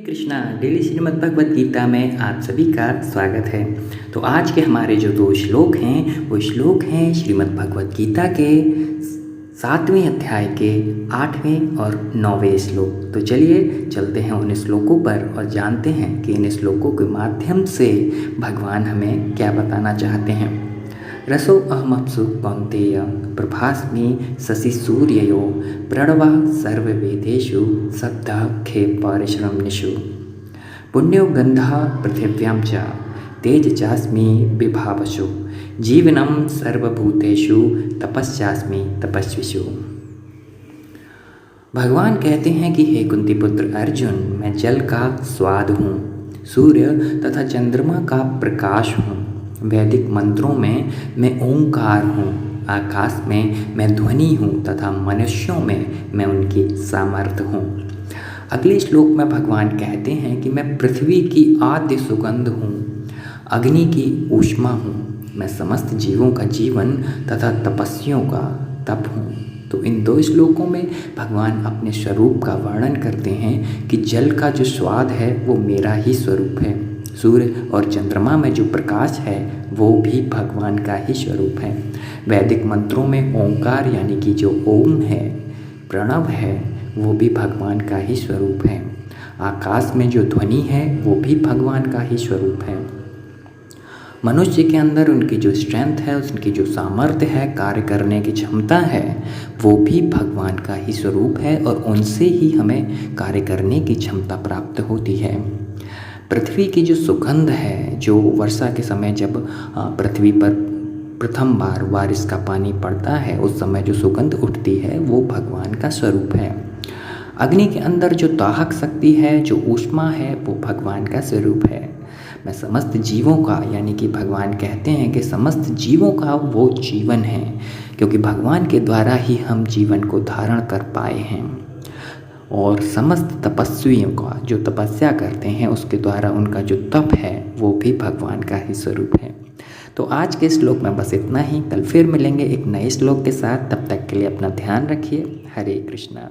Krishna daily Shrimad Bhagavad Gita में आप सभी का स्वागत है। तो आज के हमारे जो दो श्लोक हैं वो श्लोक हैं श्रीमद् भगवत गीता के 7वें अध्याय के 8वें और 9वें श्लोक। तो चलिए चलते हैं उन श्लोकों पर और जानते हैं कि इन श्लोकों के माध्यम से भगवान हमें क्या बताना चाहते हैं। रसो अहमप्सु कौन्तेय प्रभास्मि शशि सूर्ययो प्रणवा सर्ववेदेषु शब्दः खे परिश्रमनिषु पुण्यो गन्धः पृथिव्यां च तेज चास्मि विभावसु जीवनं सर्वभूतेषु तपस्यास्मि तपस्विषु। भगवान कहते हैं कि हे कुंती पुत्र अर्जुन, मैं जल का स्वाद हूँ, सूर्य तथा चंद्रमा का प्रकाश हूँ, वैदिक मंत्रों में मैं ओंकार हूँ, आकाश में मैं ध्वनि हूँ तथा मनुष्यों में मैं उनकी सामर्थ्य हूँ। अगले श्लोक में भगवान कहते हैं कि मैं पृथ्वी की आद्य सुगंध हूँ, अग्नि की ऊष्मा हूँ, मैं समस्त जीवों का जीवन तथा तपस्वियों का तप हूँ। तो इन दो श्लोकों में भगवान अपने स्वरूप का वर्णन करते हैं कि जल का जो स्वाद है वो मेरा ही स्वरूप है, सूर्य और चंद्रमा में जो प्रकाश है वो भी भगवान का ही स्वरूप है, वैदिक मंत्रों में ओंकार यानी कि जो ओम है, प्रणव है, वो भी भगवान का ही स्वरूप है, आकाश में जो ध्वनि है वो भी भगवान का ही स्वरूप है, मनुष्य के अंदर उनकी जो स्ट्रेंथ है, उनकी जो सामर्थ्य है, कार्य करने की क्षमता है, वो भी भगवान का ही स्वरूप है और उनसे ही हमें कार्य करने की क्षमता प्राप्त होती है। पृथ्वी की जो सुगंध है, जो वर्षा के समय जब पृथ्वी पर प्रथम बार बारिश का पानी पड़ता है उस समय जो सुगंध उठती है वो भगवान का स्वरूप है। अग्नि के अंदर जो दाहक शक्ति है, जो ऊष्मा है, वो भगवान का स्वरूप है। मैं समस्त जीवों का यानी कि भगवान कहते हैं कि समस्त जीवों का वो जीवन है, क्योंकि भगवान के द्वारा ही हम जीवन को धारण कर पाए हैं। और समस्त तपस्वियों का जो तपस्या करते हैं उसके द्वारा उनका जो तप है वो भी भगवान का ही स्वरूप है। तो आज के श्लोक में बस इतना ही। कल फिर मिलेंगे एक नए श्लोक के साथ। तब तक के लिए अपना ध्यान रखिए। हरे कृष्णा।